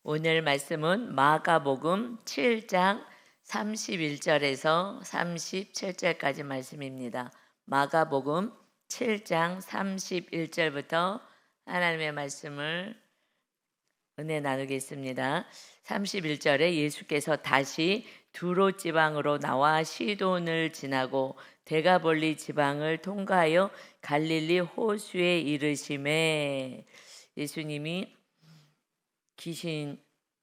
오늘 말씀은 마가복음 7장 31절에서 37절까지 말씀입니다. 마가복음 7장 31절부터 하나님의 말씀을 은혜 나누겠습니다. 31절에 예수께서 다시 두로 지방으로 나와 시돈을 지나고 데가볼리 지방을 통과하여 갈릴리 호수에 이르심에, 예수님이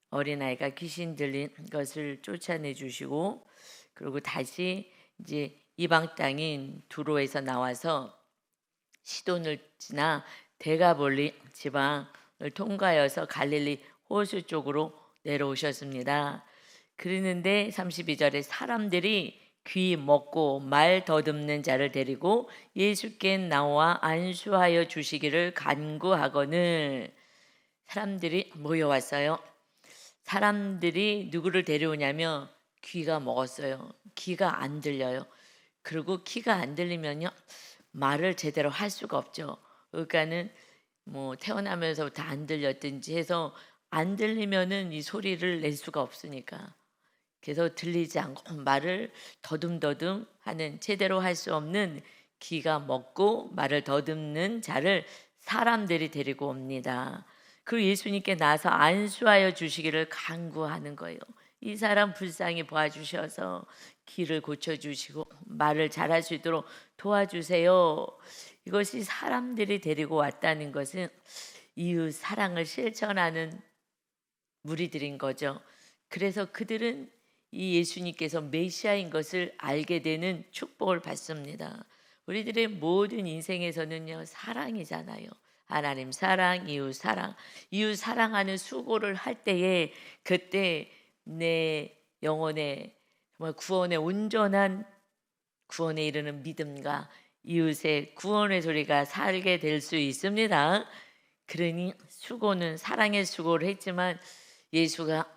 어린아이가 귀신 들린 것을 쫓아내 주시고, 그리고 다시 이제 이방 땅인 두로에서 나와서 시돈을 지나 데가볼리 지방을 통과하여서 갈릴리 호수 쪽으로 내려오셨습니다. 그러는데 32절에 사람들이 귀 먹고 말 더듬는 자를 데리고 예수께 나와 안수하여 주시기를 간구하거늘, 사람들이 모여왔어요. 사람들이 누구를 데려오냐면 귀가 먹었어요. 귀가 안 들려요. 그리고 귀가 안 들리면요, 말을 제대로 할 수가 없죠. 그러니까는 뭐 태어나면서부터 안 들렸든지 해서 안 들리면은 이 소리를 낼 수가 없으니까, 그래서 들리지 않고 말을 더듬더듬 하는, 제대로 할 수 없는 귀가 먹고 말을 더듬는 자를 사람들이 데리고 옵니다. 그 예수님께 나서 안수하여 주시기를 간구하는 거예요. 이 사람 불쌍히 봐주셔서 귀를 고쳐주시고 말을 잘할 수 있도록 도와주세요. 이것이 사람들이 데리고 왔다는 것은 이웃 사랑을 실천하는 무리들인 거죠. 그래서 그들은 이 예수님께서 메시아인 것을 알게 되는 축복을 받습니다. 우리들의 모든 인생에서는요, 사랑이잖아요. 하나님 사랑, 이웃 사랑. 이웃 사랑하는 수고를 할 때에, 그때 내 영혼의 정말 구원의 온전한 구원에 이르는 믿음과 이웃의 구원의 소리가 살게 될 수 있습니다. 그러니 수고는 사랑의 수고를 했지만 예수가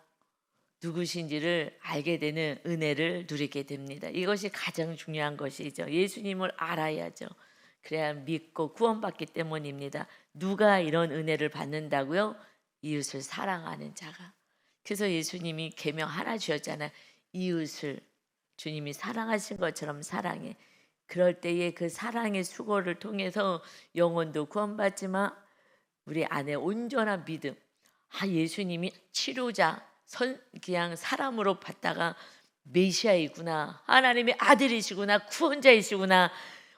누구신지를 알게 되는 은혜를 누리게 됩니다. 이것이 가장 중요한 것이죠. 예수님을 알아야죠. 그래야 믿고 구원받기 때문입니다. 누가 이런 은혜를 받는다고요? 이웃을 사랑하는 자가. 그래서 예수님이 계명 하나 주셨잖아요. 이웃을 주님이 사랑하신 것처럼 사랑해. 그럴 때에 그 사랑의 수고를 통해서 영혼도 구원받지만 우리 안에 온전한 믿음, 예수님이 치료자, 그냥 사람으로 봤다가 메시아이구나, 하나님의 아들이시구나, 구원자이시구나,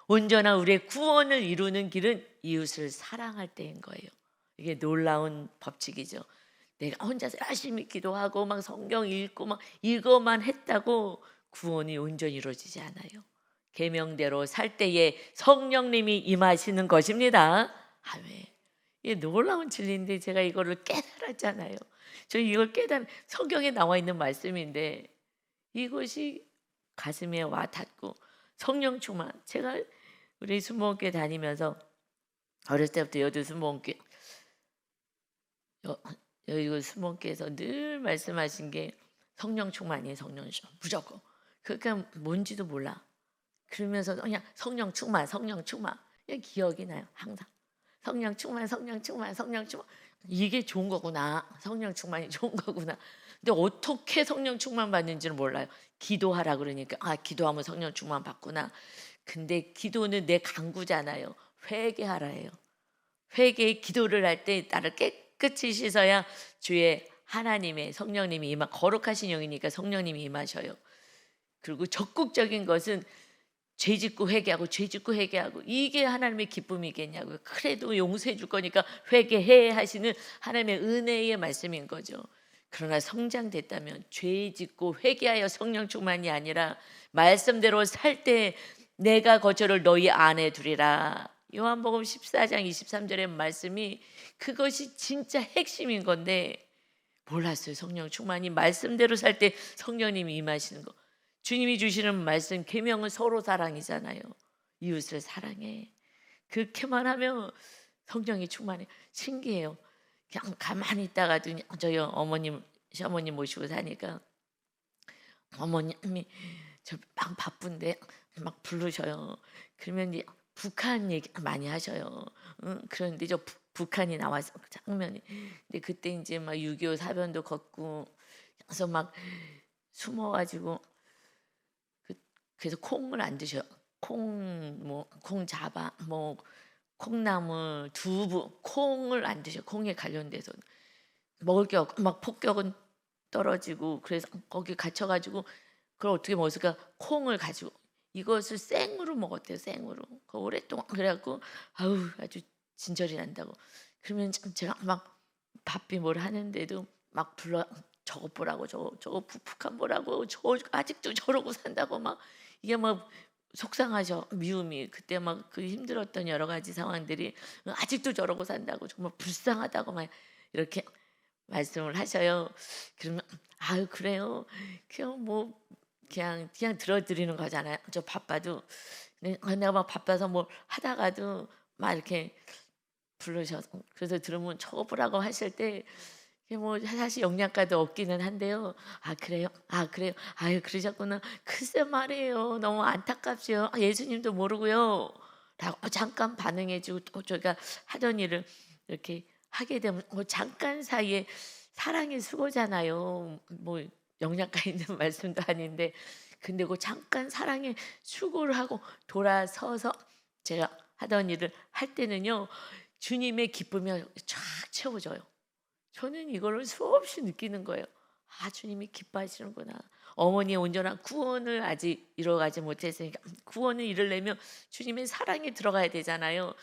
온전한 우리의 구원을 이루는 길은 이웃을 사랑할 때인 거예요. 이게 놀라운 법칙이죠. 내가 혼자서 열심히 기도하고 막 성경 읽고 막 이거만 했다고 구원이 온전히 이루어지지 않아요. 계명대로 살 때에 성령님이 임하시는 것입니다. 아멘. 이게 놀라운 진리인데 제가 이거를 깨달았잖아요. 저 이걸 성경에 나와 있는 말씀인데 이것이 가슴에 와 닿고 성령 충만. 제가 우리 수목교회 다니면서 어렸을 때부터 여두 수목교회, 여기 수목교회에서 늘 말씀하신 게 성령 충만이에요. 성령 충만 무조건. 그러니까 뭔지도 몰라. 그러면서 그냥 성령 충만, 성령 충만. 그냥 기억이 나요. 항상 성령 충만, 성령 충만, 성령 충만. 이게 좋은 거구나. 성령 충만이 좋은 거구나. 근데 어떻게 성령 충만 받는지는 몰라요. 기도하라 그러니까 기도하면 성령 충만 받구나. 근데 기도는 내 강구잖아요. 회개하라예요. 회개 기도를 할 때 나를 깨끗이 씻어야 주의 하나님의 성령님이 거룩하신 영이니까 성령님이 임하셔요. 그리고 적극적인 것은 죄 짓고 회개하고 죄 짓고 회개하고, 이게 하나님의 기쁨이겠냐고요. 그래도 용서해 줄 거니까 회개해 하시는 하나님의 은혜의 말씀인 거죠. 그러나 성장됐다면 죄 짓고 회개하여 성령 충만이 아니라 말씀대로 살 때 내가 거처를 너희 안에 두리라. 요한복음 14장 23절의 말씀이 그것이 진짜 핵심인 건데 몰랐어요. 성령 충만이 말씀대로 살 때 성령님이 임하시는 거. 주님이 주시는 말씀 계명은 서로 사랑이잖아요. 이웃을 사랑해. 그렇게만 하면 성령이 충만해. 신기해요. 그냥 가만히 있다가도 저희 어머님 시어머님 모시고 사니까 어머님이 저 막 바쁜데 막 부르셔요. 그러면 이제 북한 얘기 많이 하셔요. 그런데 저 북한이 나와서 그 장면이. 근데 그때 이제 막 6.25 사변도 걷고 그래서 막 숨어가지고 그래서 콩을 안 드셔. 콩 잡아 뭐 콩나물, 두부, 콩을 안 드셔. 콩에 관련돼서 먹을 게 없고 막 폭격은 떨어지고 그래서 거기 갇혀가지고 그걸 어떻게 먹었을까? 콩을 가지고 이것을 생으로 먹었대요. 생으로. 그 오랫동안 그래갖고 아우 아주 진절이 난다고. 그러면 참 제가 막 바삐 뭘 하는데도 막 불러 저거 보라고 저거 북한 보라고 저 아직도 저러고 산다고 막 이게 막 속상하죠. 미움이 그때 막 그 힘들었던 여러 가지 상황들이 아직도 저러고 산다고 정말 불쌍하다고 막 이렇게 말씀을 하셔요. 그러면 아유 그래요. 그냥 뭐 그냥 들어드리는 거잖아요. 저 바빠도 내가 막 바빠서 뭘 하다가도 막 이렇게 부르셔서 그래서 들으면 저거 보라고 하실 때 이게 뭐 사실 영양가도 없기는 한데요. 아 그래요? 아 그래요? 아유 그러셨구나. 글쎄 말이에요. 너무 안타깝지요. 아, 예수님도 모르고요. 라고 잠깐 반응해주고 또 저희가 하던 일을 이렇게 하게 되면 잠깐 사이에 사랑의 수고잖아요. 뭐 영양가 있는 말씀도 아닌데 근데 그 잠깐 사랑의 수고를 하고 돌아서서 제가 하던 일을 할 때는요. 주님의 기쁨이 쫙 채워져요. 저는 이거를 수없이 느끼는 거예요. 아, 주님이 기뻐하시는구나. 어머니의 온전한 구원을 아직 이뤄가지 못했으니까 구원을 이루려면 주님의 사랑이 들어가야 되잖아요.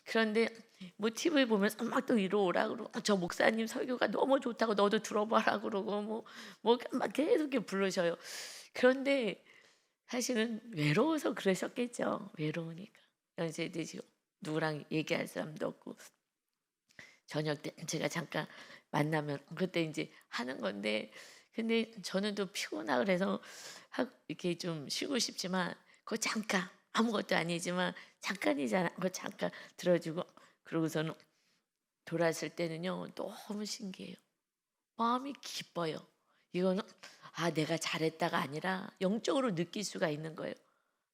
그런데 뭐 TV 보면서 막 또 이루어오라 그러고 저 목사님 설교가 너무 좋다고 너도 들어봐라 그러고 막 계속 이렇게 부르셔요. 그런데 사실은 외로워서 그러셨겠죠. 외로우니까 연세 드시고 누구랑 얘기할 사람도 없고 저녁 때 제가 잠깐 만나면 그때 이제 하는 건데 근데 저는 또 피곤하고 그래서 이렇게 좀 쉬고 싶지만 그거 잠깐 아무것도 아니지만 잠깐이잖아. 그거 잠깐 들어주고 그러고서는 돌아왔을 때는요 너무 신기해요. 마음이 기뻐요. 이거는 아 내가 잘했다가 아니라 영적으로 느낄 수가 있는 거예요.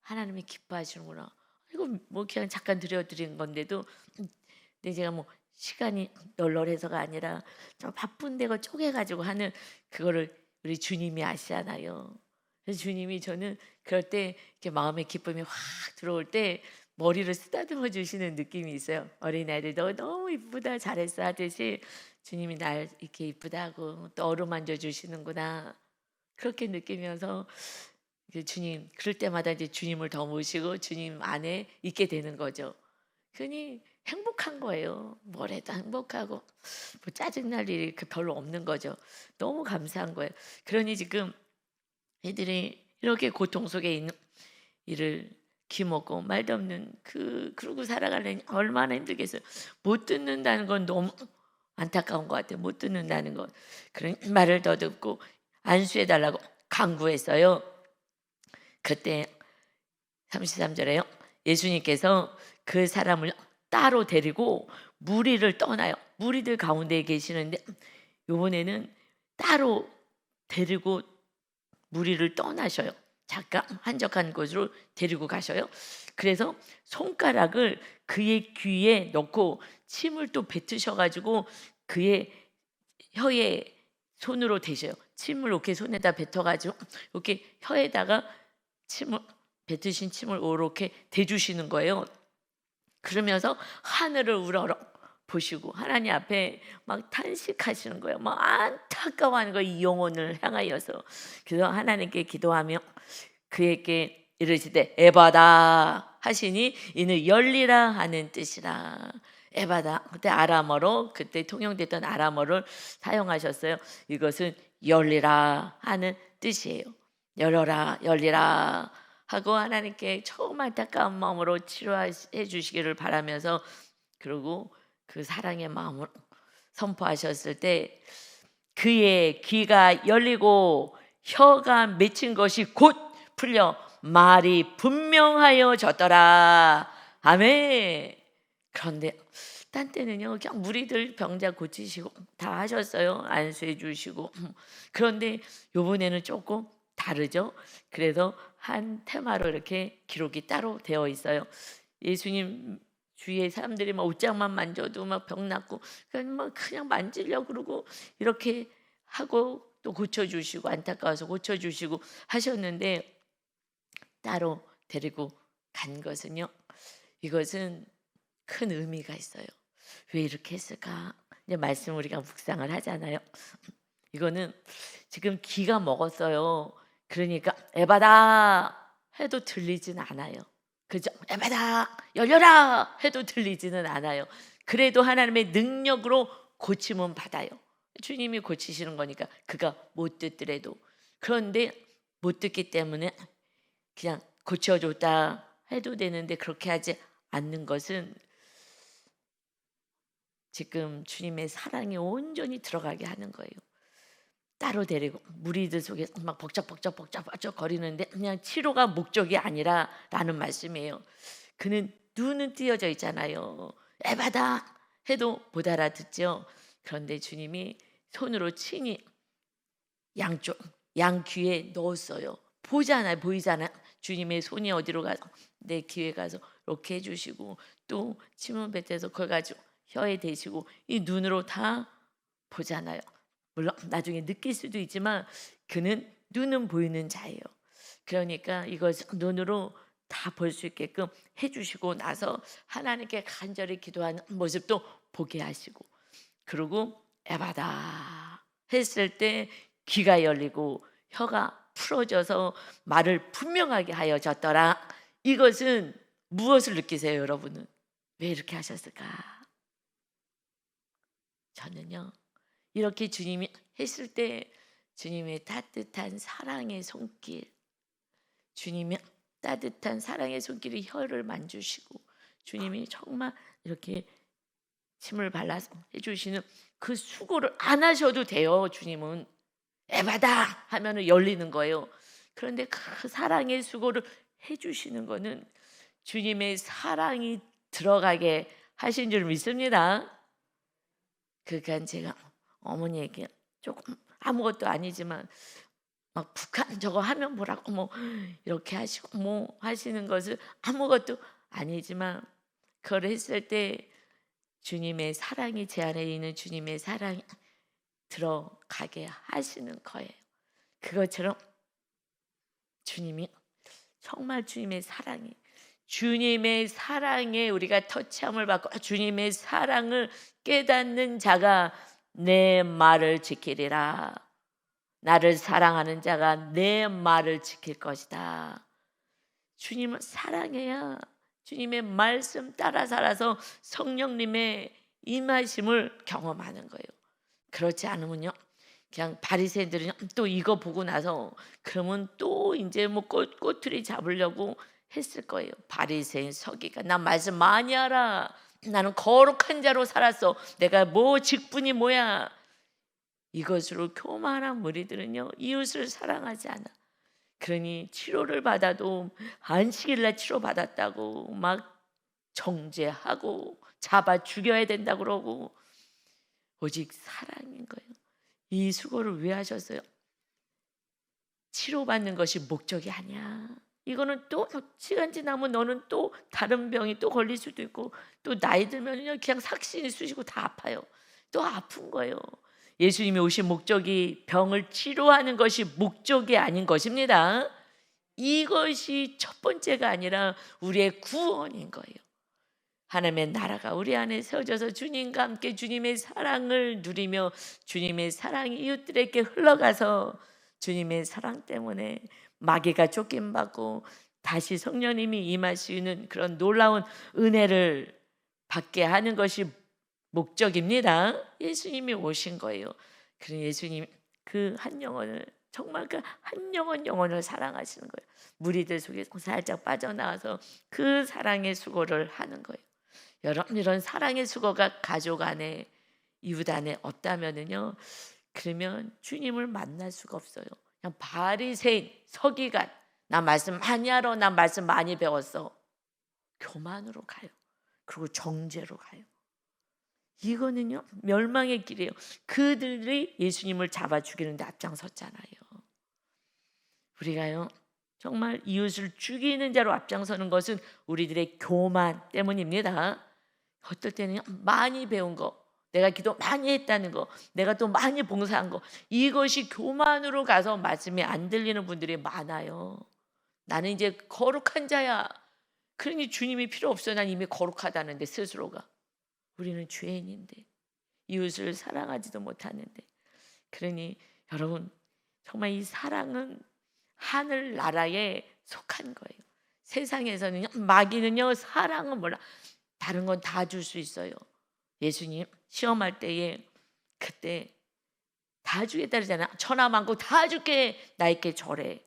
하나님이 기뻐하시는구나. 이거 뭐 그냥 잠깐 들려드린 건데도 근데 제가 뭐 시간이 널널해서가 아니라 좀 바쁜데 그 쪼개가지고 하는 그거를 우리 주님이 아시잖아요. 그래서 주님이 저는 그럴 때 이렇게 마음의 기쁨이 확 들어올 때 머리를 쓰다듬어 주시는 느낌이 있어요. 어린아이들 너 너무 이쁘다 잘했어 하듯이 주님이 날 이렇게 이쁘다고 또 어루만져 주시는구나 그렇게 느끼면서 이제 주님 그럴 때마다 이제 주님을 더 모시고 주님 안에 있게 되는 거죠. 그러니 행복한 거예요. 뭘 해도 행복하고 뭐 짜증날 일이 별로 없는 거죠. 너무 감사한 거예요. 그러니 지금 애들이 이렇게 고통 속에 있는 일을 귀먹고 말도 없는 그러고 살아가려니 얼마나 힘들겠어요. 못 듣는다는 건 너무 안타까운 것 같아요. 못 듣는다는 건. 그런 말을 더 듣고 안수해 달라고 강구했어요. 그때 33절에요. 예수님께서 그 사람을 따로 데리고 무리를 떠나요. 무리들 가운데 계시는데 이번에는 따로 데리고 무리를 떠나셔요. 잠깐 한적한 곳으로 데리고 가셔요. 그래서 손가락을 그의 귀에 넣고 침을 또 뱉으셔가지고 그의 혀에 손으로 대셔요. 침을 이렇게 손에다 뱉어가지고 이렇게 혀에다가 침을 뱉으신 침을 이렇게 대주시는 거예요. 그러면서 하늘을 우러러 보시고 하나님 앞에 막 탄식하시는 거예요. 막 안타까워하는 거예요. 이 영혼을 향하여서. 그래서 하나님께 기도하며 그에게 이르시되 에바다 하시니 이는 열리라 하는 뜻이라. 에바다 그때 아람어로 그때 통용됐던 아람어를 사용하셨어요. 이것은 열리라 하는 뜻이에요. 열어라 열리라 하고 하나님께 처음 안타까운 마음으로 치료해 주시기를 바라면서 그리고 그 사랑의 마음을 선포하셨을 때 그의 귀가 열리고 혀가 맺힌 것이 곧 풀려 말이 분명하여졌더라. 아멘. 그런데 딴 때는요 그냥 무리들 병자 고치시고 다 하셨어요. 안수해 주시고 그런데 요번에는 조금 다르죠. 그래서 한 테마로 이렇게 기록이 따로 되어 있어요. 예수님 주위에 사람들이 막 옷장만 만져도 막 병 낫고 그냥 만지려고 그러고 이렇게 하고 또 고쳐주시고 안타까워서 고쳐주시고 하셨는데 따로 데리고 간 것은요. 이것은 큰 의미가 있어요. 왜 이렇게 했을까? 이제 말씀 우리가 묵상을 하잖아요. 이거는 지금 기가 먹었어요. 그러니까 에바다 해도 들리진 않아요. 그죠? 에바다 열려라 해도 들리지는 않아요. 그래도 하나님의 능력으로 고침은 받아요. 주님이 고치시는 거니까 그가 못 듣더라도. 그런데 못 듣기 때문에 그냥 고쳐줬다 해도 되는데 그렇게 하지 않는 것은 지금 주님의 사랑이 온전히 들어가게 하는 거예요. 따로 데리고 무리들 속에 막 복잡 거리는데 그냥 치료가 목적이 아니라라는 말씀이에요. 그는 눈은 띄어져 있잖아요. 에바다 해도 못 알아듣죠. 그런데 주님이 손으로 친히 양쪽 양 귀에 넣었어요. 보잖아요, 보이잖아요. 주님의 손이 어디로 가서 내 귀에 가서 이렇게 해주시고 또 침을 뱉어서 그걸 가지고 혀에 대시고 이 눈으로 다 보잖아요. 물론 나중에 느낄 수도 있지만 그는 눈은 보이는 자예요. 그러니까 이것을 눈으로 다 볼 수 있게끔 해주시고 나서 하나님께 간절히 기도하는 모습도 보게 하시고 그리고 에바다 했을 때 귀가 열리고 혀가 풀어져서 말을 분명하게 하여졌더라. 이것은 무엇을 느끼세요, 여러분은? 왜 이렇게 하셨을까? 저는요. 이렇게 주님이 했을 때 주님의 따뜻한 사랑의 손길, 주님의 따뜻한 사랑의 손길이 혀를 만주시고 주님이 정말 이렇게 침을 발라서 해주시는 그 수고를 안 하셔도 돼요. 주님은 에바다 하면은 열리는 거예요. 그런데 그 사랑의 수고를 해주시는 거는 주님의 사랑이 들어가게 하신 줄 믿습니다. 그러니까 제가 어머니에게 조금 아무것도 아니지만 막 북한 저거 하면 뭐라고 뭐 이렇게 하시고 뭐 하시는 것을 아무것도 아니지만 그걸 했을 때 주님의 사랑이 제 안에 있는 주님의 사랑이 들어가게 하시는 거예요. 그것처럼 주님이 정말 주님의 사랑에 우리가 터치함을 받고 주님의 사랑을 깨닫는 자가 내 말을 지키리라. 나를 사랑하는 자가 내 말을 지킬 것이다. 주님을 사랑해야 주님의 말씀 따라 살아서 성령님의 임하심을 경험하는 거예요. 그렇지 않으면요. 그냥 바리새인들은 또 이거 보고 나서 그러면 또 이제 뭐 꼬투리 잡으려고 했을 거예요. 바리새인 서기가 나 말씀 많이 알아. 나는 거룩한 자로 살았어. 내가 뭐 직분이 뭐야. 이것으로 교만한 무리들은요. 이웃을 사랑하지 않아. 그러니 치료를 받아도 안식일날 치료받았다고 막 정죄하고 잡아 죽여야 된다고 그러고 오직 사랑인 거예요. 이 수고를 왜 하셨어요? 치료받는 것이 목적이 아니야. 이거는 또 시간 지나면 너는 또 다른 병이 또 걸릴 수도 있고 또 나이 들면요 그냥 삭신이 쑤시고 다 아파요. 또 아픈 거예요. 예수님이 오신 목적이 병을 치료하는 것이 목적이 아닌 것입니다. 이것이 첫 번째가 아니라 우리의 구원인 거예요. 하나님의 나라가 우리 안에 세워져서 주님과 함께 주님의 사랑을 누리며 주님의 사랑이 이웃들에게 흘러가서 주님의 사랑 때문에 마귀가 쫓김받고 다시 성령님이 임하시는 그런 놀라운 은혜를 받게 하는 것이 목적입니다. 예수님이 오신 거예요. 그런 예수님 그 한 영혼을 정말 그 한 영혼을 사랑하시는 거예요. 무리들 속에서 살짝 빠져나와서 그 사랑의 수고를 하는 거예요. 여러분 이런 사랑의 수고가 가족 안에 이웃 안에 없다면은요. 그러면 주님을 만날 수가 없어요. 그냥 바리새인 서기관 나 말씀 많이 알아. 나 말씀 많이 배웠어. 교만으로 가요. 그리고 정죄로 가요. 이거는요 멸망의 길이에요. 그들이 예수님을 잡아 죽이는데 앞장섰잖아요. 우리가요 정말 이웃을 죽이는 자로 앞장서는 것은 우리들의 교만 때문입니다. 어떨 때는 많이 배운 거, 내가 기도 많이 했다는 거, 내가 또 많이 봉사한 거, 이것이 교만으로 가서 말씀이 안 들리는 분들이 많아요. 나는 이제 거룩한 자야. 그러니 주님이 필요 없어. 난 이미 거룩하다는데 스스로가. 우리는 죄인인데 이웃을 사랑하지도 못하는데. 그러니 여러분 정말 이 사랑은 하늘 나라에 속한 거예요. 세상에서는요, 마귀는요, 사랑은 몰라. 다른 건 다 줄 수 있어요. 예수님 시험할 때에 그때 다 주겠다 그러잖아. 천하 만국 다 줄게. 나에게 절해.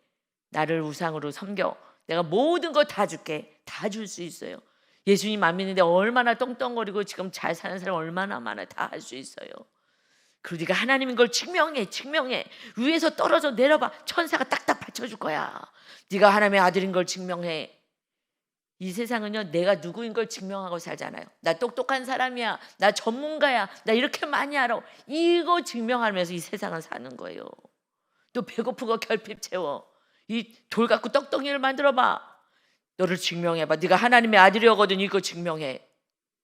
나를 우상으로 섬겨. 내가 모든 거 다 줄게. 다 줄 수 있어요. 예수님 안 믿는데 얼마나 떵떵거리고 지금 잘 사는 사람 얼마나 많아. 다 할 수 있어요. 그리고 네가 하나님인 걸 증명해. 위에서 떨어져 내려봐. 천사가 딱딱 받쳐줄 거야. 네가 하나님의 아들인 걸 증명해. 이 세상은요, 내가 누구인 걸 증명하고 살잖아요. 나 똑똑한 사람이야. 나 전문가야. 나 이렇게 많이 알아. 이거 증명하면서 이 세상은 사는 거예요. 또 배고픈 거 결핍 채워. 이 돌 갖고 떡덩이를 만들어봐. 너를 증명해봐. 네가 하나님의 아들이거든. 이거 증명해.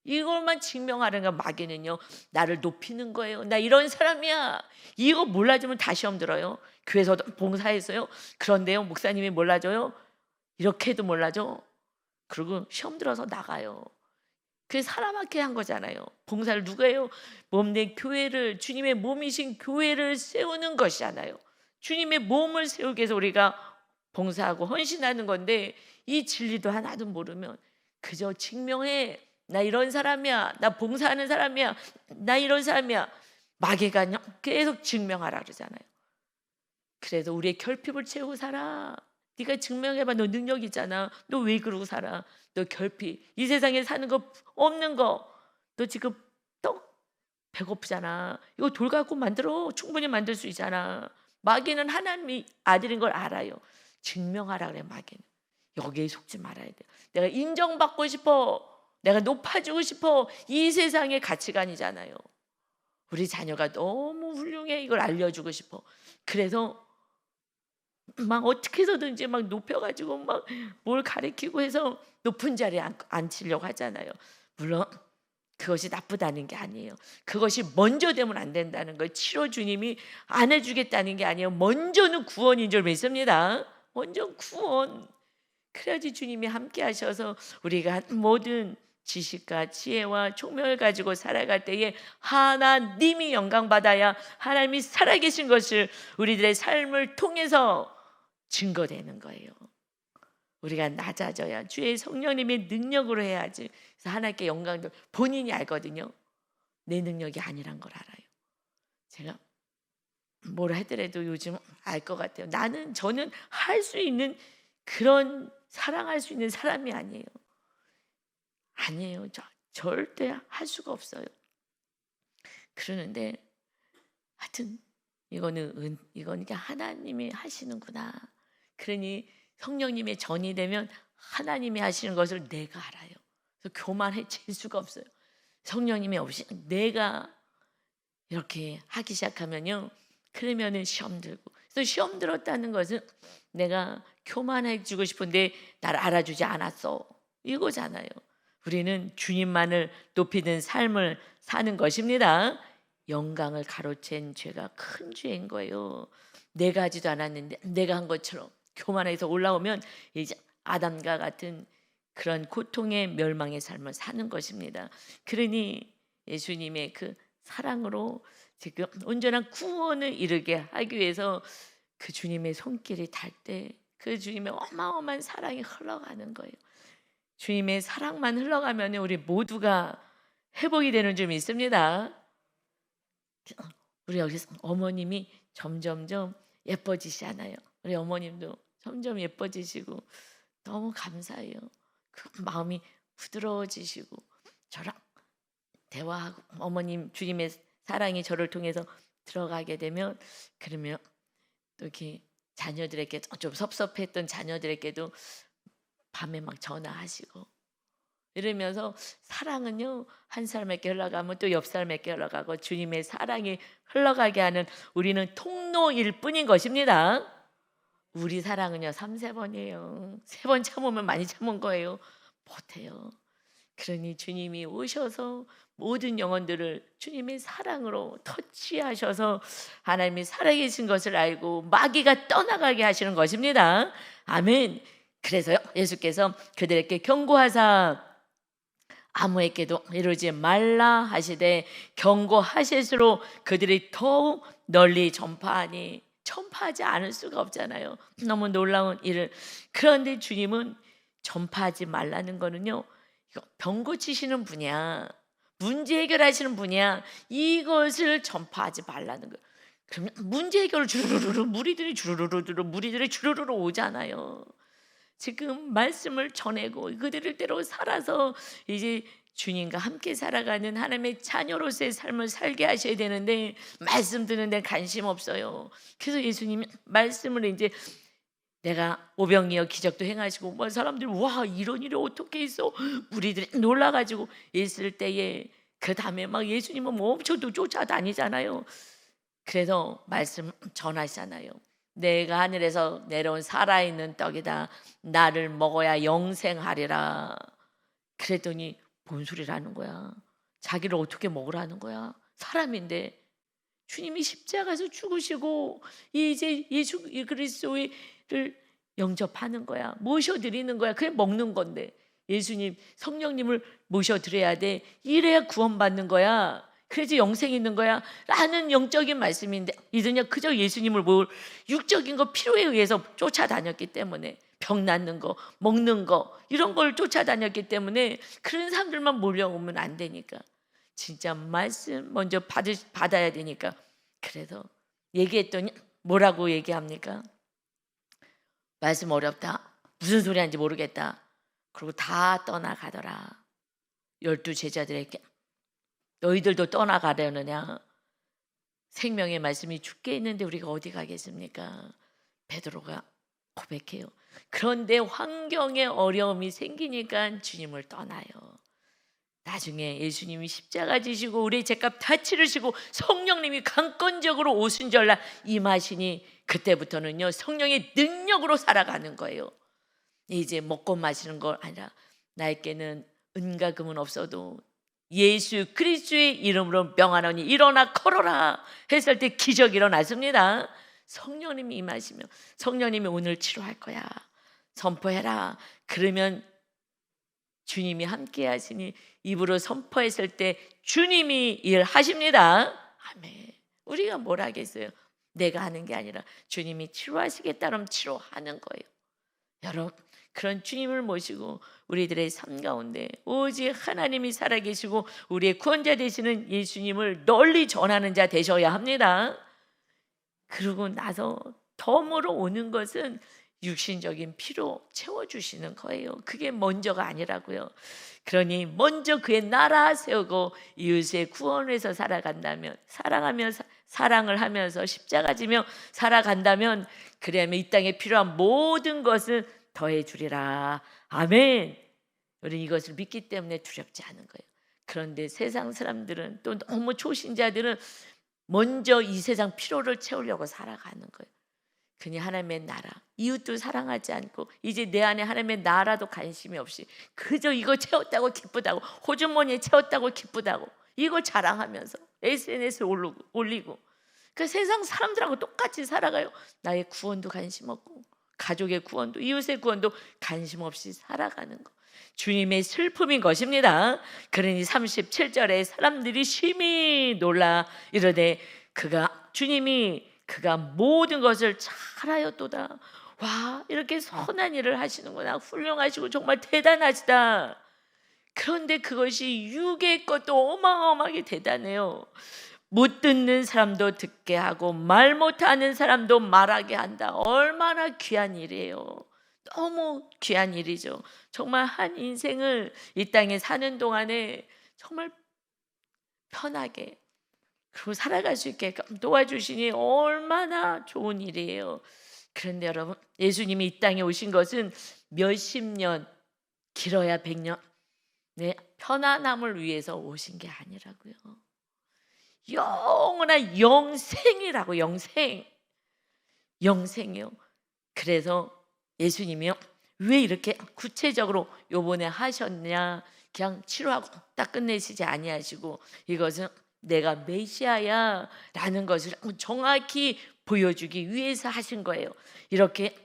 이걸만 증명하려는 마귀는요, 나를 높이는 거예요. 나 이런 사람이야. 이거 몰라주면 다 시험 들어요. 교회에서도 봉사했어요. 그런데요, 목사님이 몰라줘요. 이렇게도 몰라줘. 그리고 시험 들어서 나가요. 그게 사람한테 한 거잖아요. 봉사를 누가 해요? 몸내 교회를, 주님의 몸이신 교회를 세우는 것이잖아요. 주님의 몸을 세우기 위해서 우리가 봉사하고 헌신하는 건데, 이 진리도 하나도 모르면 그저 증명해. 나 이런 사람이야. 나 봉사하는 사람이야. 나 이런 사람이야. 마귀가 계속 증명하라 그러잖아요. 그래서 우리의 결핍을 채우고 살아. 네가 증명해봐. 너 능력 있잖아. 너 왜 그러고 살아? 너 결핍. 이 세상에 사는 거 없는 거. 너 지금 떡 배고프잖아. 이거 돌 갖고 만들어. 충분히 만들 수 있잖아. 마귀는 하나님이 아들인 걸 알아요. 증명하라 그래 마귀는. 여기에 속지 말아야 돼. 내가 인정받고 싶어. 내가 높아지고 싶어. 이 세상의 가치관이잖아요. 우리 자녀가 너무 훌륭해. 이걸 알려주고 싶어. 그래서 막 어떻게 해서든지 막 높여가지고 막 뭘 가르치고 해서 높은 자리에 앉히려고 하잖아요. 물론 그것이 나쁘다는 게 아니에요. 그것이 먼저 되면 안 된다는 거예요. 치료 주님이 안 해주겠다는 게 아니에요. 먼저는 구원인 줄 믿습니다. 먼저 구원. 그래야지 주님이 함께 하셔서 우리가 모든 지식과 지혜와 총명을 가지고 살아갈 때에 하나님이 영광받아야 하나님이 살아계신 것을 우리들의 삶을 통해서 증거되는 거예요. 우리가 낮아져야 주의 성령님의 능력으로 해야지. 그래서 하나님께 영광도 본인이 알거든요. 내 능력이 아니란 걸 알아요. 제가 뭘 하더라도 요즘 알 것 같아요. 저는 할 수 있는 그런 사랑할 수 있는 사람이 아니에요. 절대 할 수가 없어요. 그러는데 하여튼 이거는 하나님이 하시는구나. 그러니 성령님의 전이 되면 하나님이 하시는 것을 내가 알아요. 그래서 교만해질 수가 없어요. 성령님이 없이 내가 이렇게 하기 시작하면요, 그러면은 시험 들고. 그래서 시험 들었다는 것은 내가 교만해지고 싶은데 날 알아주지 않았어. 이거잖아요. 우리는 주님만을 높이는 삶을 사는 것입니다. 영광을 가로챈 죄가 큰 죄인 거예요. 내가 하지도 않았는데 내가 한 것처럼 교만해서 올라오면 이제 아담과 같은 그런 고통의 멸망의 삶을 사는 것입니다. 그러니 예수님의 그 사랑으로 지금 온전한 구원을 이루게 하기 위해서 그 주님의 손길이 닿을 때 그 주님의 어마어마한 사랑이 흘러가는 거예요. 주님의 사랑만 흘러가면 우리 모두가 회복이 되는 줄 믿습니다. 우리 여기서 어머님이 점점점 예뻐지시잖아요. 우리 어머님도 점점 예뻐지시고 너무 감사해요. 그 마음이 부드러워지시고 저랑 대화하고 어머님 주님의 사랑이 저를 통해서 들어가게 되면 그러면 또 이렇게 자녀들에게 좀 섭섭했던 자녀들에게도 밤에 막 전화하시고 이러면서 사랑은요 한 사람에게 흘러가면 또 옆 사람에게 흘러가고 주님의 사랑이 흘러가게 하는 우리는 통로일 뿐인 것입니다. 우리 사랑은요 3-4번이에요. 3번 참으면 많이 참은 거예요. 못해요. 그러니 주님이 오셔서 모든 영혼들을 주님의 사랑으로 터치하셔서 하나님이 살아계신 것을 알고 마귀가 떠나가게 하시는 것입니다. 아멘. 그래서 예수께서 그들에게 경고하사 아무에게도 이루지 말라 하시되 경고하실수록 그들이 더욱 널리 전파하지 않을 수가 없잖아요. 너무 놀라운 일을. 그런데 주님은 전파하지 말라는 거는요, 이거 병 고치시는 분이야, 문제 해결하시는 분이야. 이것을 전파하지 말라는 거예요. 그러면 문제 해결을 무리들이 주르르르 오잖아요. 지금 말씀을 전하고 그들을 대로 살아서 이제 주님과 함께 살아가는 하나님의 자녀로서의 삶을 살게 하셔야 되는데 말씀 듣는 데 관심 없어요. 그래서 예수님이 말씀을 이제 내가 오병이어 기적도 행하시고 뭐 사람들이 와 이런 일이 어떻게 있어 무리들이 놀라가지고 있을 때에 그 다음에 막 예수님은 뭐 엄청 또 쫓아다니잖아요. 그래서 말씀 전하시잖아요. 내가 하늘에서 내려온 살아있는 떡이다. 나를 먹어야 영생하리라. 그랬더니 뭔 소리라는 거야. 자기를 어떻게 먹으라는 거야. 사람인데 주님이 십자가에서 죽으시고 이제 예수 그리스도를 영접하는 거야. 모셔드리는 거야. 그게 먹는 건데 예수님 성령님을 모셔드려야 돼. 이래야 구원받는 거야. 그래서 영생이 있는 거야 라는 영적인 말씀인데 이들은 그저 예수님을 육적인 거 필요에 의해서 쫓아다녔기 때문에 병 낫는 거 먹는 거 이런 걸 쫓아다녔기 때문에 그런 사람들만 몰려오면 안 되니까 진짜 말씀 먼저 받아야 되니까. 그래서 얘기했더니 뭐라고 얘기합니까? 말씀 어렵다, 무슨 소리 하는지 모르겠다. 그리고 다 떠나가더라. 12 제자들에게 너희들도 떠나가려느냐? 생명의 말씀이 죽게 있는데 우리가 어디 가겠습니까? 베드로가 고백해요. 그런데 환경에 어려움이 생기니까 주님을 떠나요. 나중에 예수님이 십자가 지시고 우리의 죄값 다 치르시고 성령님이 강권적으로 오순절날 임하시니 그때부터는요 성령의 능력으로 살아가는 거예요. 이제 먹고 마시는 거 아니라 나에게는 은과 금은 없어도 예수 그리스도의 이름으로 명하노니 일어나 걸어라 했을 때 기적이 일어났습니다. 성령님이 임하시면 성령님이 오늘 치료할 거야 선포해라. 그러면 주님이 함께 하시니 입으로 선포했을 때 주님이 일하십니다. 아멘. 우리가 뭘 하겠어요? 내가 하는 게 아니라 주님이 치료하시겠다면 치료하는 거예요. 여러분 그런 주님을 모시고 우리들의 삶 가운데 오직 하나님이 살아계시고 우리의 구원자 되시는 예수님을 널리 전하는 자 되셔야 합니다. 그러고 나서 덤으로 오는 것은 육신적인 피로 채워주시는 거예요. 그게 먼저가 아니라고요. 그러니 먼저 그의 나라 세우고 이웃의 구원해서 살아간다면 사랑하며 사랑을 하면서 십자가 지며 살아간다면 그러면 이 땅에 필요한 모든 것은 더해 주리라. 아멘. 우리 이것을 믿기 때문에 두렵지 않은 거예요. 그런데 세상 사람들은 또 너무 초신자들은 먼저 이 세상 필요를 채우려고 살아가는 거예요. 그냥 하나님의 나라, 이웃도 사랑하지 않고 이제 내 안에 하나님의 나라도 관심이 없이 그저 이거 채웠다고 기쁘다고 호주머니에 채웠다고 기쁘다고 이걸 자랑하면서 SNS에 올리고 그 세상 사람들하고 똑같이 살아가요. 나의 구원도 관심 없고 가족의 구원도 이웃의 구원도 관심 없이 살아가는 거 주님의 슬픔인 것입니다. 그러니 37절에 사람들이 심히 놀라 이르되 주님이 그가 모든 것을 잘하였도다. 와 이렇게 선한 일을 하시는구나. 훌륭하시고 정말 대단하시다. 그런데 그것이 육의 것도 어마어마하게 대단해요. 못 듣는 사람도 듣게 하고 말 못하는 사람도 말하게 한다. 얼마나 귀한 일이에요. 너무 귀한 일이죠. 정말 한 인생을 이 땅에 사는 동안에 정말 편하게 그리고 살아갈 수 있게 도와주시니 얼마나 좋은 일이에요. 그런데 여러분 예수님이 이 땅에 오신 것은 몇십 년 길어야 100년 편안함을 위해서 오신 게 아니라고요. 영원한 영생이라고. 영생이요. 그래서 예수님이요 왜 이렇게 구체적으로 요번에 하셨냐 그냥 치료하고 딱 끝내시지 아니하시고 이것은 내가 메시아야 라는 것을 정확히 보여주기 위해서 하신 거예요. 이렇게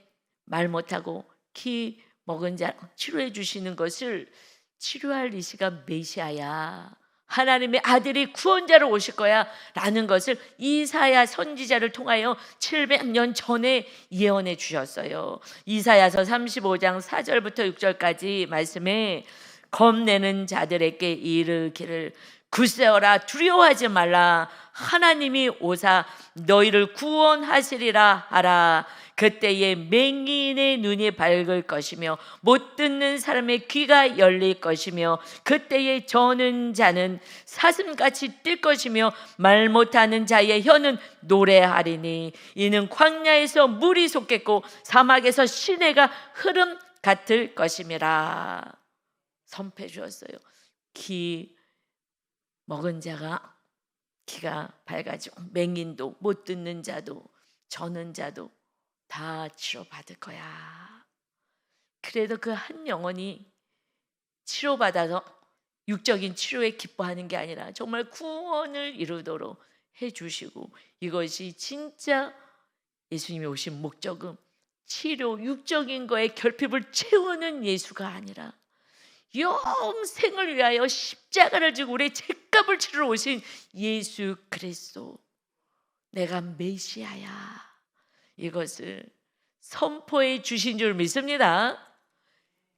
말 못하고 키 먹은 자 치료해 주시는 것을 치료할 이시가 메시아야, 하나님의 아들이 구원자로 오실 거야 라는 것을 이사야 선지자를 통하여 700년 전에 예언해 주셨어요. 이사야서 35장 4절부터 6절까지 말씀에 겁내는 자들에게 이르기를 굳세어라 두려워하지 말라 하나님이 오사 너희를 구원하시리라 하라. 그때에 맹인의 눈이 밝을 것이며 못 듣는 사람의 귀가 열릴 것이며 그때에 저는 자는 사슴같이 뛸 것이며 말 못하는 자의 혀는 노래하리니 이는 광야에서 물이 솟겠고 사막에서 시내가 흐름 같을 것임이라. 선포해 주었어요. 귀 먹은 자가 귀가 밝아지고 맹인도 못 듣는 자도 저는 자도 다 치료받을 거야. 그래도 그 한 영혼이 치료받아서 육적인 치료에 기뻐하는 게 아니라 정말 구원을 이루도록 해주시고, 이것이 진짜 예수님이 오신 목적은 치료 육적인 거에 결핍을 채우는 예수가 아니라 영생을 위하여 십자가를 지고 우리의 죄값을 치러 오신 예수 그리스도, 내가 메시아야, 이것을 선포해 주신 줄 믿습니다.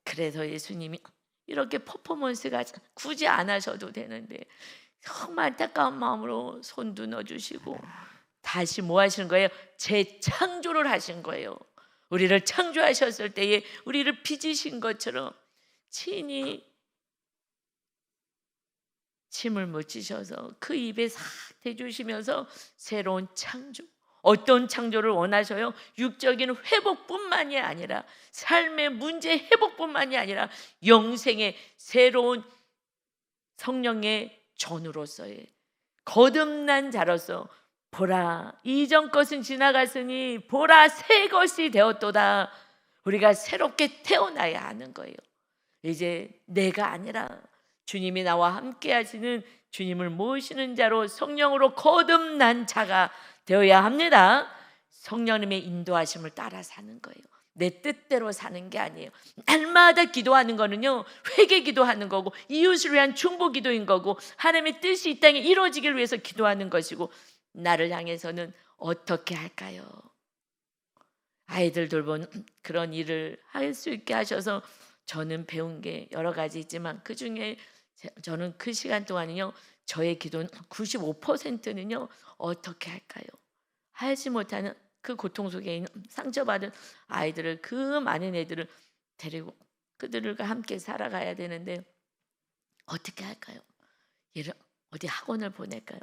그래서 예수님이 이렇게 퍼포먼스가 굳이 안 하셔도 되는데 정말 안타까운 마음으로 손도 넣어주시고 다시 뭐 하시는 거예요? 재창조를 하신 거예요. 우리를 창조하셨을 때에 우리를 빚으신 것처럼 친히 침을 묻히셔서 그 입에 싹 대주시면서 새로운 창조, 어떤 창조를 원하셔요? 육적인 회복뿐만이 아니라 삶의 문제 회복뿐만이 아니라 영생의 새로운 성령의 전으로서의 거듭난 자로서 보라 이전 것은 지나갔으니 보라 새 것이 되었도다. 우리가 새롭게 태어나야 하는 거예요. 이제 내가 아니라 주님이 나와 함께 하시는 주님을 모시는 자로 성령으로 거듭난 자가 되어야 합니다. 성령님의 인도하심을 따라 사는 거예요. 내 뜻대로 사는 게 아니에요. 날마다 기도하는 거는요, 회개 기도하는 거고 이웃을 위한 중보 기도인 거고 하나님의 뜻이 이 땅에 이루어지기를 위해서 기도하는 것이고, 나를 향해서는 어떻게 할까요? 아이들 돌보는 그런 일을 할 수 있게 하셔서 저는 배운 게 여러 가지 있지만 그 중에 저는 그 시간 동안은요, 저의 기도는 95%는요 어떻게 할까요? 하지 못하는 그 고통 속에 있는 상처받은 아이들을, 그 많은 애들을 데리고 그들과 함께 살아가야 되는데 어떻게 할까요? 얘를 어디 학원을 보낼까요?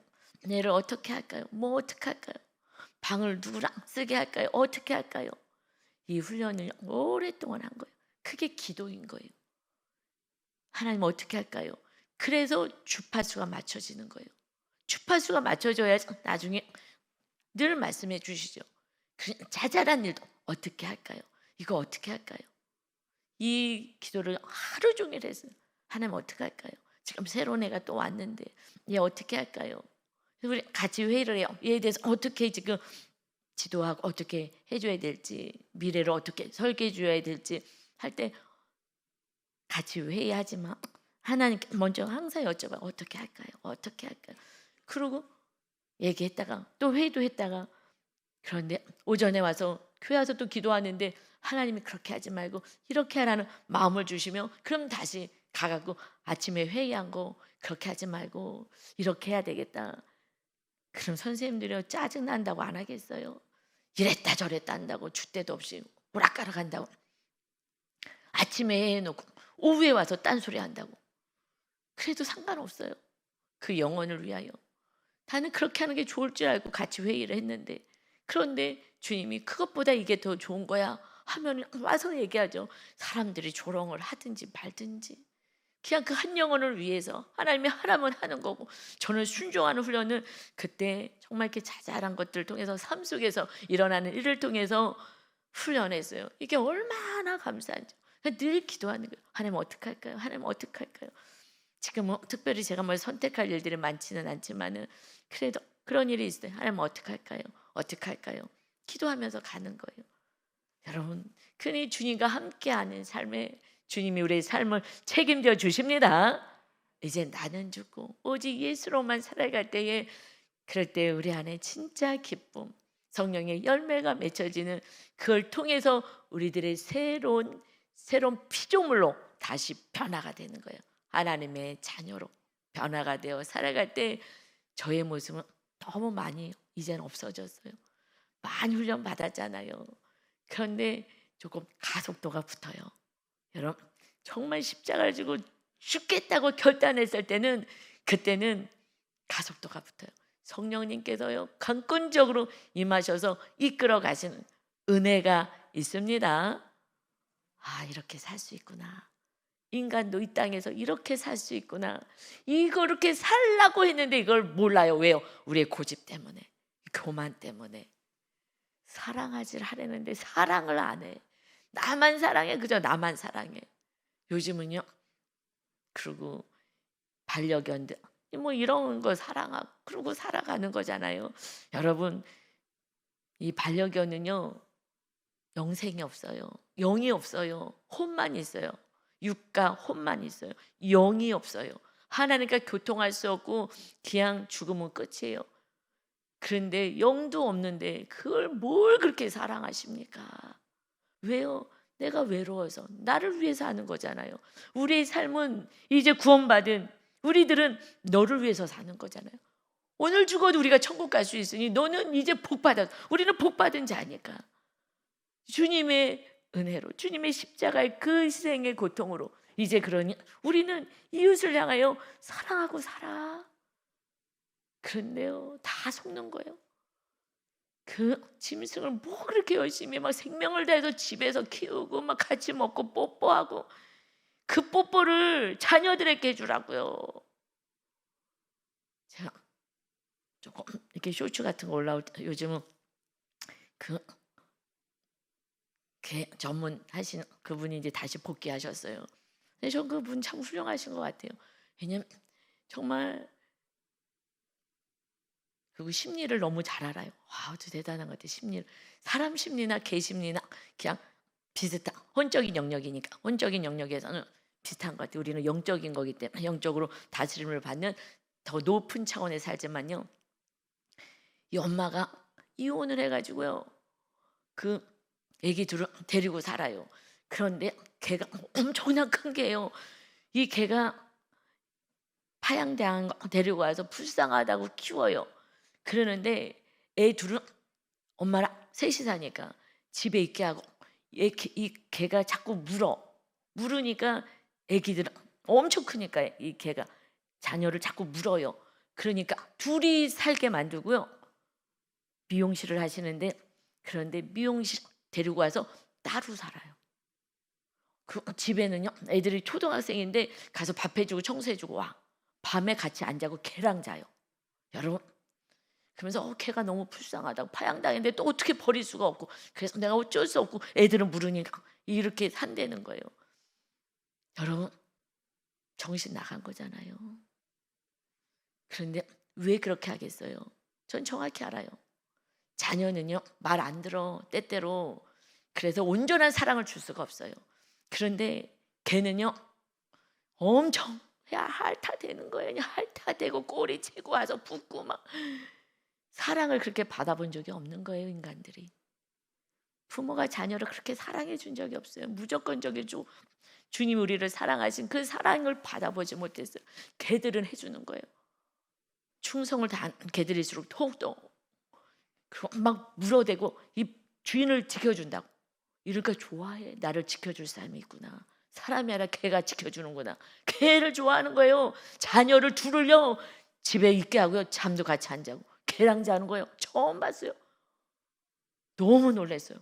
얘를 어떻게 할까요? 뭐 어떻게 할까요? 방을 누구랑 쓰게 할까요? 어떻게 할까요? 이 훈련을 오랫동안 한 거예요. 그게 기도인 거예요. 하나님 어떻게 할까요? 그래서 주파수가 맞춰지는 거예요. 주파수가 맞춰져야 나중에 늘 말씀해 주시죠. 자잘한 일도 어떻게 할까요? 이거 어떻게 할까요? 이 기도를 하루 종일 했어요. 하나님 어떻게 할까요? 지금 새로운 애가 또 왔는데 얘 어떻게 할까요? 우리 같이 회의를 해요. 얘에 대해서 어떻게 지금 지도하고 어떻게 해줘야 될지, 미래를 어떻게 설계해 줘야 될지 할 때 같이 회의하지만 하나님께 먼저 항상 여쭤봐요. 어떻게 할까요? 어떻게 할까요? 그러고 얘기했다가 또 회의도 했다가, 그런데 오전에 와서 교회 와서 또 기도하는데 하나님이 그렇게 하지 말고 이렇게 하라는 마음을 주시면, 그럼 다시 가갖고 아침에 회의한 거 그렇게 하지 말고 이렇게 해야 되겠다. 그럼 선생님들이 짜증난다고 안 하겠어요? 이랬다 저랬다 한다고 줏대도 없이 오락가락 한다고, 아침에 해놓고 오후에 와서 딴소리 한다고. 그래도 상관없어요. 그 영혼을 위하여 나는 그렇게 하는 게 좋을 줄 알고 같이 회의를 했는데, 그런데 주님이 그것보다 이게 더 좋은 거야 하면 와서 얘기하죠. 사람들이 조롱을 하든지 말든지 그냥 그 한 영혼을 위해서 하나님이 하라면 하는 거고, 저는 순종하는 훈련을 그때 정말 이렇게 자잘한 것들을 통해서 삶 속에서 일어나는 일을 통해서 훈련했어요. 이게 얼마나 감사한지 늘 기도하는 거예요. 하나님 어떻게 할까요? 하나님 어떻게 할까요? 지금 뭐 특별히 제가 뭘 선택할 일들이 많지는 않지만은 그래도 그런 일이 있어요. 하나님 어떻게 할까요? 어떻게 할까요? 기도하면서 가는 거예요. 여러분, 그니 주님과 함께하는 삶에 주님이 우리의 삶을 책임져 주십니다. 이제 나는 죽고 오직 예수로만 살아갈 때에, 그럴 때 우리 안에 진짜 기쁨, 성령의 열매가 맺혀지는, 그걸 통해서 우리들의 새로운 피조물로 다시 변화가 되는 거예요. 하나님의 자녀로 변화가 되어 살아갈 때 저의 모습은 너무 많이 이제는 없어졌어요. 많이 훈련 받았잖아요. 그런데 조금 가속도가 붙어요. 여러분, 정말 십자가를 지고 죽겠다고 결단했을 때는, 그때는 가속도가 붙어요. 성령님께서요 강권적으로 임하셔서 이끌어 가시는 은혜가 있습니다. 아, 이렇게 살 수 있구나. 인간도 이 땅에서 이렇게 살 수 있구나. 이렇게 살라고 했는데 이걸 몰라요. 왜요? 우리의 고집 때문에, 교만 때문에. 사랑하질 하려는데 사랑을 안 해. 나만 사랑해. 그저 나만 사랑해. 요즘은요, 그리고 반려견들 뭐 이런 거 사랑하고 그러고 살아가는 거잖아요. 여러분, 이 반려견은요 영생이 없어요. 영이 없어요. 혼만 있어요. 육과 혼만 있어요. 영이 없어요. 하나님과 교통할 수 없고 그냥 죽으면 끝이에요. 그런데 영도 없는데 그걸 뭘 그렇게 사랑하십니까? 왜요? 내가 외로워서, 나를 위해서 하는 거잖아요. 우리의 삶은 이제 구원받은 우리들은 너를 위해서 사는 거잖아요. 오늘 죽어도 우리가 천국 갈 수 있으니 너는 이제 복받아. 우리는 복받은 자니까. 주님의 은혜로, 주님의 십자가의 그 희생의 고통으로 이제, 그러니 우리는 이웃을 향하여 사랑하고 살아. 그런데요, 다 속는 거예요. 그 짐승을 뭐 그렇게 열심히 막 생명을 다해서 집에서 키우고 막 같이 먹고 뽀뽀하고, 그 뽀뽀를 자녀들에게 해주라고요. 제가 조금 이렇게 쇼츠 같은 거 올라올 때 요즘은 그 개 전문 하시는 그분이 이제 다시 복귀하셨어요. 근데 전 그분 참 훌륭하신 것 같아요. 왜냐면 정말 그리고 심리를 너무 잘 알아요. 와, 아주 대단한 것 같아요. 심리를. 사람 심리나 개 심리나 그냥 비슷한 혼적인 영역이니까, 혼적인 영역에서는 비슷한 것 같아요. 우리는 영적인 거기 때문에 영적으로 다스림을 받는 더 높은 차원에 살지만요, 이 엄마가 이혼을 해가지고요 그 애기 둘을 데리고 살아요. 그런데 개가 엄청난 큰 개예요. 이 개가 파양당한 거 데리고 와서 불쌍하다고 키워요. 그러는데 애 둘은 엄마랑 셋이 사니까 집에 있게 하고, 이 개가 자꾸 물으니까 애기들은 엄청 크니까 이 개가 자녀를 자꾸 물어요. 그러니까 둘이 살게 만들고요, 미용실을 하시는데, 그런데 미용실 데리고 와서 따로 살아요. 그 집에는요 애들이 초등학생인데 가서 밥 해주고 청소해주고 와. 밤에 같이 안 자고 걔랑 자요. 여러분, 그러면서 걔가 너무 불쌍하다고 파양당했는데 또 어떻게 버릴 수가 없고, 그래서 내가 어쩔 수 없고 애들은 물으니까 이렇게 산다는 거예요. 여러분, 정신 나간 거잖아요. 그런데 왜 그렇게 하겠어요? 전 정확히 알아요. 자녀는요 말 안 들어, 때때로. 그래서 온전한 사랑을 줄 수가 없어요. 그런데 걔는요 엄청 핥아대는 거예요. 핥아대고 꼬리 채고 와서 붓고 막. 사랑을 그렇게 받아본 적이 없는 거예요, 인간들이. 부모가 자녀를 그렇게 사랑해 준 적이 없어요. 무조건적이죠. 주님 우리를 사랑하신 그 사랑을 받아보지 못했어요. 걔들은 해주는 거예요. 충성을 다한 걔들일수록 더욱더 막 물어대고 이 주인을 지켜준다고. 이러니까 좋아해. 나를 지켜줄 사람이 있구나. 사람이 아니라 개가 지켜주는구나. 개를 좋아하는 거예요. 자녀를 둘을요 집에 있게 하고요, 잠도 같이 안 자고 개랑 자는 거예요. 처음 봤어요. 너무 놀랐어요.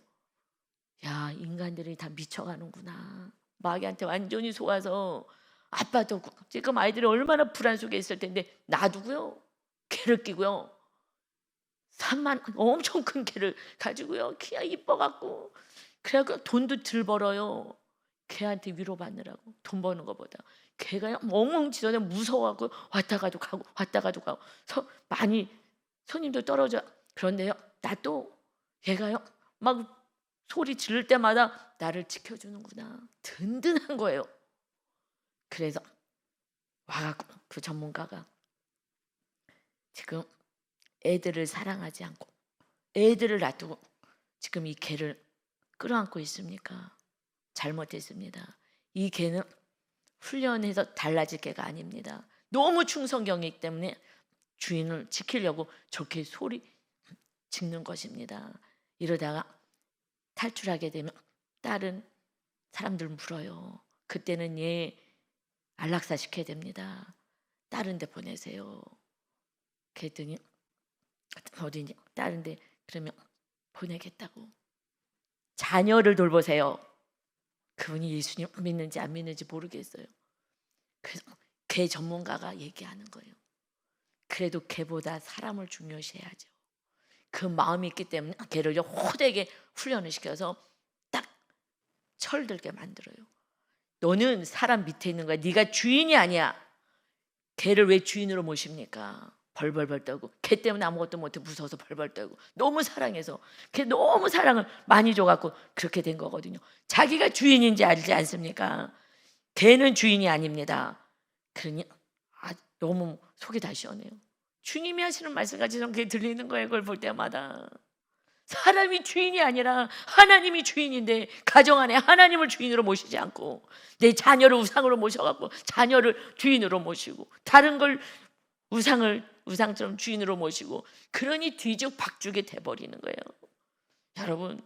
야, 인간들이 다 미쳐가는구나. 마귀한테 완전히 속아서. 아빠도 없고 지금 아이들이 얼마나 불안 속에 있을 텐데 놔두고요, 개를 끼고요, 3만 엄청 큰 개를 가지고요, 키가 이뻐갖고. 그래갖고 돈도 덜 벌어요. 걔한테 위로받느라고. 돈 버는 것보다 개가 멍멍지더니 무서워하고 왔다가도 가고 왔다가도 가고 많이 손님도 떨어져. 그런데요, 나 또 얘가요 막 소리 지를 때마다 나를 지켜주는구나. 든든한 거예요. 그래서 와갖고 그 전문가가 지금 애들을 사랑하지 않고 애들을 놔두고 지금 이 개를 끌어안고 있습니까? 잘못했습니다. 이 개는 훈련해서 달라질 개가 아닙니다. 너무 충성경이기 때문에 주인을 지키려고 저렇게 소리 짓는 것입니다. 이러다가 탈출하게 되면 다른 사람들 물어요. 그때는 얘 안락사 시켜야 됩니다. 다른 데 보내세요. 그랬더니 어디냐 다른 데 그러면 보내겠다고. 자녀를 돌보세요. 그분이 예수님 믿는지 안 믿는지 모르겠어요. 그래서 개 전문가가 얘기하는 거예요. 그래도 개보다 사람을 중요시해야죠. 그 마음이 있기 때문에 개를 호되게 훈련을 시켜서 딱 철들게 만들어요. 너는 사람 밑에 있는 거야. 네가 주인이 아니야. 개를 왜 주인으로 모십니까? 벌벌벌 떨고 개 때문에 아무것도 못해 무서워서 벌벌 떨고 너무 사랑해서 걔 너무 사랑을 많이 줘갖고 그렇게 된 거거든요. 자기가 주인인지 알지 않습니까? 개는 주인이 아닙니다. 그러니 너무 속이 다 시원해요. 주님이 하시는 말씀같이 저렇게 들리는 거예요. 그걸 볼 때마다 사람이 주인이 아니라 하나님이 주인인데 가정 안에 하나님을 주인으로 모시지 않고 내 자녀를 우상으로 모셔갖고 자녀를 주인으로 모시고 다른 걸 우상처럼 주인으로 모시고 그러니 뒤죽박죽이 돼버리는 거예요. 여러분,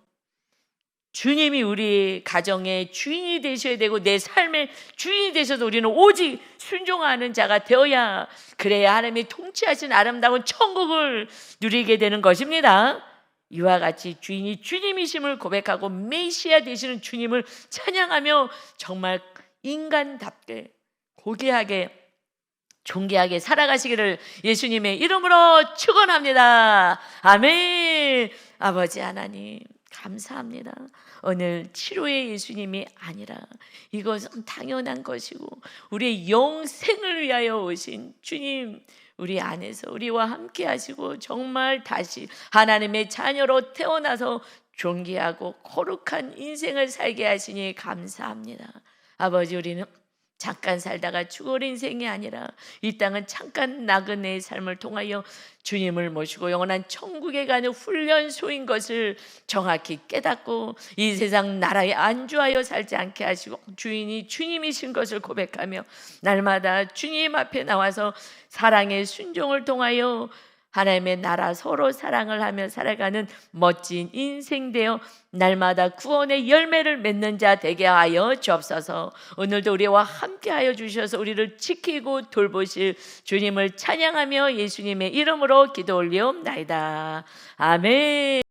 주님이 우리 가정의 주인이 되셔야 되고 내 삶의 주인이 되셔서 우리는 오직 순종하는 자가 되어야 그래야 하나님이 통치하신 아름다운 천국을 누리게 되는 것입니다. 이와 같이 주인이 주님이심을 고백하고 메시아 되시는 주님을 찬양하며 정말 인간답게 고귀하게 존귀하게 살아가시기를 예수님의 이름으로 축원합니다. 아멘. 아버지 하나님 감사합니다. 오늘 치료의 예수님이 아니라 이것은 당연한 것이고 우리의 영생을 위하여 오신 주님, 우리 안에서 우리와 함께 하시고 정말 다시 하나님의 자녀로 태어나서 존귀하고 거룩한 인생을 살게 하시니 감사합니다. 아버지, 우리는 잠깐 살다가 죽을 인생이 아니라 이 땅은 잠깐 나그네의 삶을 통하여 주님을 모시고 영원한 천국에 가는 훈련소인 것을 정확히 깨닫고 이 세상 나라에 안주하여 살지 않게 하시고 주인이 주님이신 것을 고백하며 날마다 주님 앞에 나와서 사랑의 순종을 통하여 하나님의 나라 서로 사랑을 하며 살아가는 멋진 인생 되어 날마다 구원의 열매를 맺는 자 되게 하여 주옵소서. 오늘도 우리와 함께 하여 주셔서 우리를 지키고 돌보실 주님을 찬양하며 예수님의 이름으로 기도 올리옵나이다. 아멘.